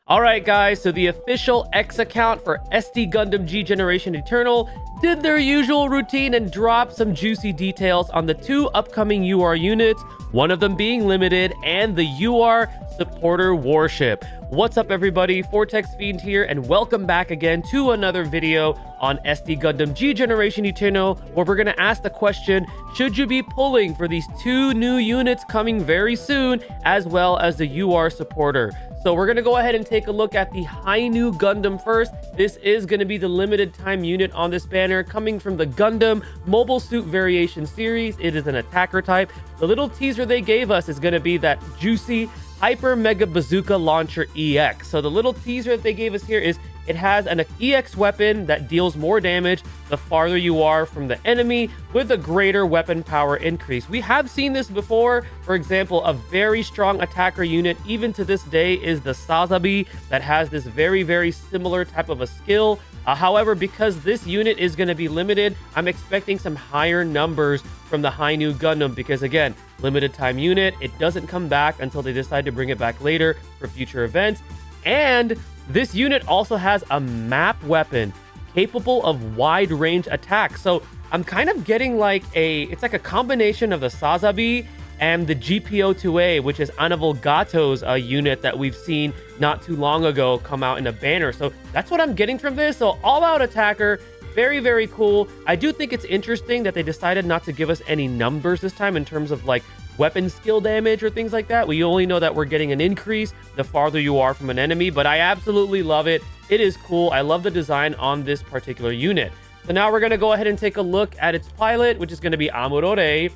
Alright guys, so the official X account for SD Gundam G Generation Eternal did their usual routine and dropped some juicy details on the two upcoming UR units, one of them being limited, and the UR supporter warship. What's up everybody, Fortexfiend here, and welcome back again to another video on SD Gundam G Generation Eternal, where we're going to ask the question, should you be pulling for these two new units coming very soon, as well as the UR supporter? So we're going to go ahead and take a look at the Hainu Gundam first. This is going to be the limited time unit on this banner, coming from the Gundam Mobile Suit Variation series. It is an attacker type. The little teaser they gave us is going to be that juicy Hyper Mega Bazooka Launcher EX. So the little teaser that they gave us here is it has an EX weapon that deals more damage the farther you are from the enemy, with a greater weapon power increase. We have seen this before. For example, a very strong attacker unit, even to this day, is the Sazabi, that has this very similar type of a skill. However, because this unit is going to be limited, I'm expecting some higher numbers from the Hainu Gundam, because again, limited time unit, it doesn't come back until they decide to bring it back later for future events. And this unit also has a map weapon capable of wide range attacks. So I'm kind of getting like it's like a combination of the Sazabi and the GPO-2A, which is Anavel Gato's unit that we've seen not too long ago come out in a banner. So that's what I'm getting from this. So all-out attacker, very cool. I do think it's interesting that they decided not to give us any numbers this time in terms of like weapon skill damage or things like that. We only know that we're getting an increase the farther you are from an enemy, but I absolutely love it. It is cool. I love the design on this particular unit. So now we're going to go ahead and take a look at its pilot, which is going to be Amuro.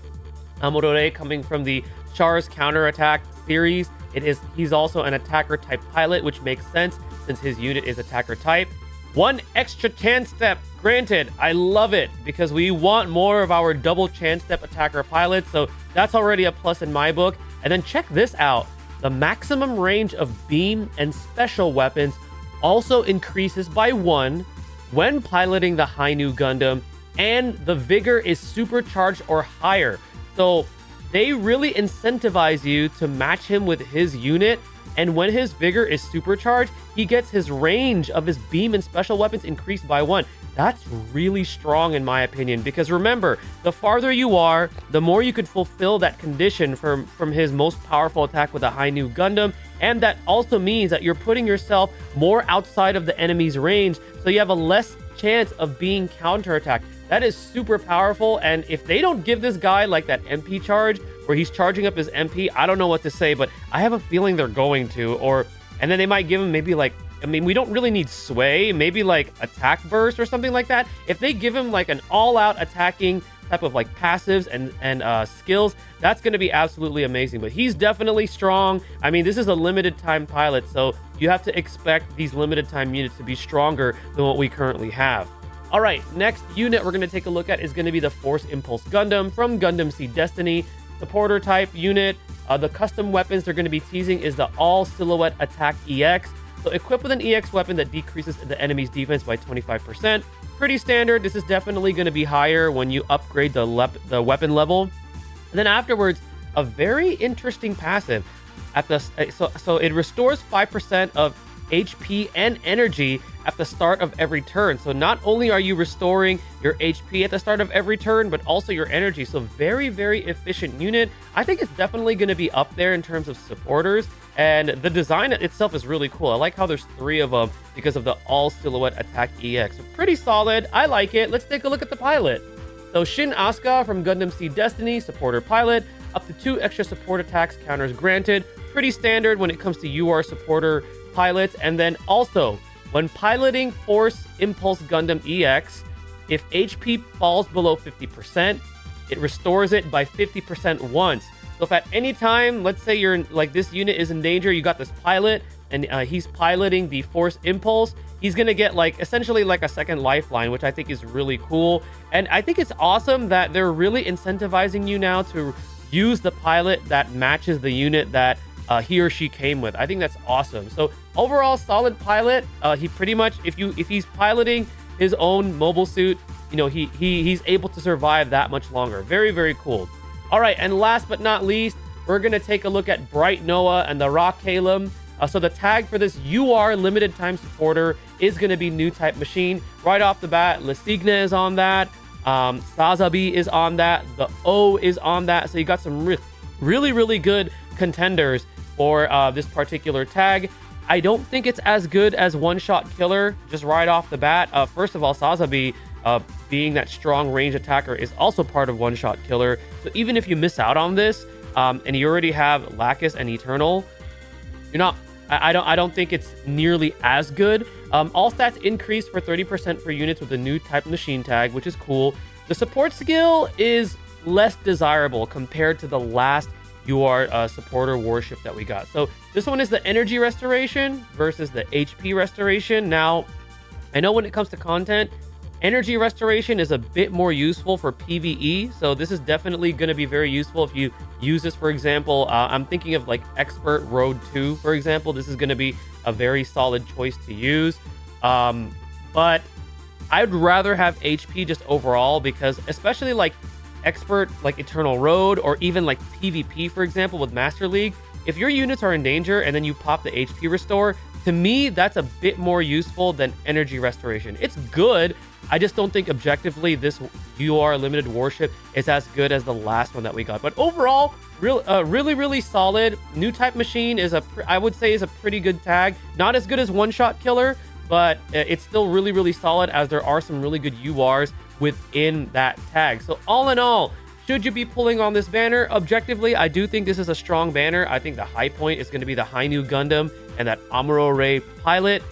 Amuro, coming from the Char's counterattack series. He's also an attacker type pilot, which makes sense since his unit is attacker type. One extra chance step granted. I love it because we want more of our double chance step attacker pilots. So that's already a plus in my book. And then check this out. The maximum range of beam and special weapons also increases by 1 when piloting the Hainu Gundam, and the vigor is supercharged or higher. So they really incentivize you to match him with his unit. And when his vigor is supercharged, he gets his range of his beam and special weapons increased by 1. That's really strong in my opinion, because remember, the farther you are, the more you could fulfill that condition from his most powerful attack with a Hainu Gundam. And that also means that you're putting yourself more outside of the enemy's range, so you have a less chance of being counterattacked. That is super powerful, and if they don't give this guy like that MP charge where he's charging up his MP, I don't know what to say, but I have a feeling they're going to. And then they might give him maybe like, I mean, we don't really need sway, maybe like attack burst or something like that. If they give him like an all-out attacking type of like passives and skills, that's going to be absolutely amazing. But he's definitely strong. I mean, this is a limited time pilot, so you have to expect these limited time units to be stronger than what we currently have. All right, next unit we're going to take a look at is going to be the Force Impulse Gundam from Gundam Seed Destiny, supporter type unit. The custom weapons they're going to be teasing is the All Silhouette Attack EX. So equipped with an EX weapon that decreases the enemy's defense by 25%. Pretty standard. This is definitely going to be higher when you upgrade the weapon level. And then afterwards, a very interesting passive. So it restores 5% of HP and energy at the start of every turn. So not only are you restoring your HP at the start of every turn, but also your energy. So very efficient unit. I think it's definitely going to be up there in terms of supporters. And the design itself is really cool. I like how there's 3 of them because of the All Silhouette Attack EX. So pretty solid. I like it. Let's take a look at the pilot. So Shinn Asuka from Gundam Seed Destiny, supporter pilot. Up to 2 extra support attacks counters granted. Pretty standard when it comes to UR supporter pilots. And then also, when piloting Force Impulse Gundam EX, if HP falls below 50%, it restores it by 50% once. So if at any time, let's say you're like this unit is in danger, you got this pilot and he's piloting the Force Impulse, he's going to get like essentially like a second lifeline, which I think is really cool. And I think it's awesome that they're really incentivizing you now to use the pilot that matches the unit that he or she came with. I think that's awesome. So overall, solid pilot. He pretty much, if he's piloting his own mobile suit, you know, he's able to survive that much longer. Very cool. All right, and last but not least, we're going to take a look at Bright Noah and the Rock Cailum. So the tag for this UR limited time supporter is going to be new type machine. Right off the bat, Lesigna is on that. Sazabi is on that. The O is on that. So you got some really good contenders for this particular tag. I don't think it's as good as one-shot killer just right off the bat. First of all, Sazabi, being that strong range attacker, is also part of one-shot killer. So even if you miss out on this, and you already have Lacus and Eternal, you're not. I don't think it's nearly as good. All stats increase for 30% for units with the new type machine tag, which is cool. The support skill is less desirable compared to the last UR supporter warship that we got. So this one is the energy restoration versus the HP restoration. Now, I know when it comes to content, energy restoration is a bit more useful for PvE. So this is definitely going to be very useful if you use this. For example, I'm thinking of like Expert Road 2, for example. This is going to be a very solid choice to use. But I'd rather have HP just overall, because especially like Expert, like Eternal Road, or even like PvP, for example, with Master League, if your units are in danger and then you pop the HP restore, to me, that's a bit more useful than energy restoration. It's good. I just don't think objectively this UR limited warship is as good as the last one that we got. But overall, really solid. New type machine is I would say is a pretty good tag. Not as good as one-shot killer, but it's still really solid, as there are some really good URs within that tag. So all in all, should you be pulling on this banner? Objectively, I do think this is a strong banner. I think the high point is going to be the Hainu Gundam and that Amuro Ray pilot.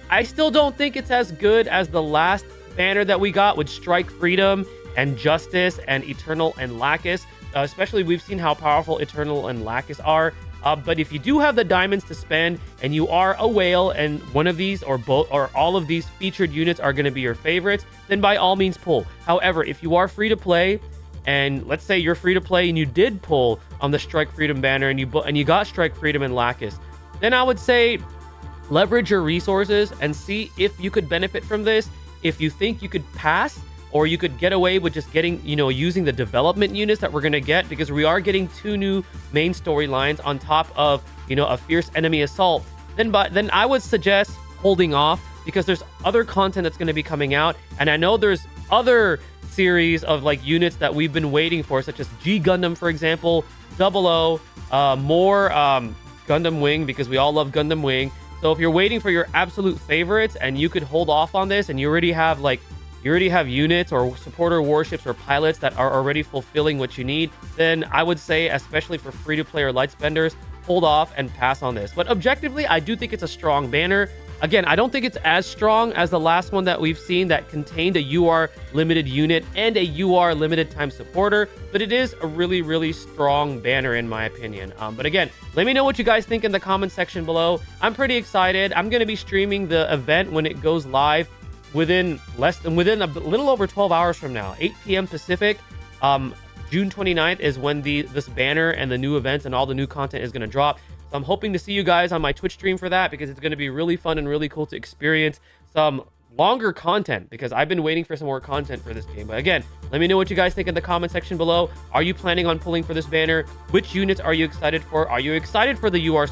I still don't think it's as good as the last banner that we got with Strike Freedom and Justice and Eternal and Lacus. Especially, we've seen how powerful Eternal and Lacus are. But if you do have the diamonds to spend and you are a whale and one of these or both or all of these featured units are going to be your favorites, then by all means pull. However, if you are free to play, and let's say you're free to play and you did pull on the Strike Freedom banner and you got Strike Freedom and Lacus, then I would say leverage your resources and see if you could benefit from this. If you think you could pass, or you could get away with just getting, using the development units that we're going to get, because we are getting 2 new main storylines on top of, a fierce enemy assault, then I would suggest holding off, because there's other content that's going to be coming out. And I know there's other series of like units that we've been waiting for, such as G Gundam, for example, 00, more Gundam Wing, because we all love Gundam Wing. So if you're waiting for your absolute favorites and you could hold off on this, and you already have units or supporter warships or pilots that are already fulfilling what you need, then I would say, especially for free-to-play or light spenders, hold off and pass on this. But objectively, I do think it's a strong banner. Again, I don't think it's as strong as the last one that we've seen that contained a UR limited unit and a UR limited time supporter, but it is a really strong banner in my opinion. But again, let me know what you guys think in the comment section below. I'm pretty excited. I'm going to be streaming the event when it goes live within a little over 12 hours from now, 8 p.m. Pacific. June 29th is when this banner and the new events and all the new content is going to drop. So I'm hoping to see you guys on my Twitch stream for that, because it's going to be really fun and really cool to experience some longer content, because I've been waiting for some more content for this game. But again, let me know what you guys think in the comment section below. Are you planning on pulling for this banner? Which units are you excited for? Are you excited for the UR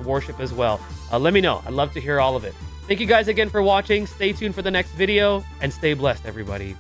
warship as well? Let me know. I'd love to hear all of it. Thank you guys again for watching. Stay tuned for the next video, and stay blessed, everybody.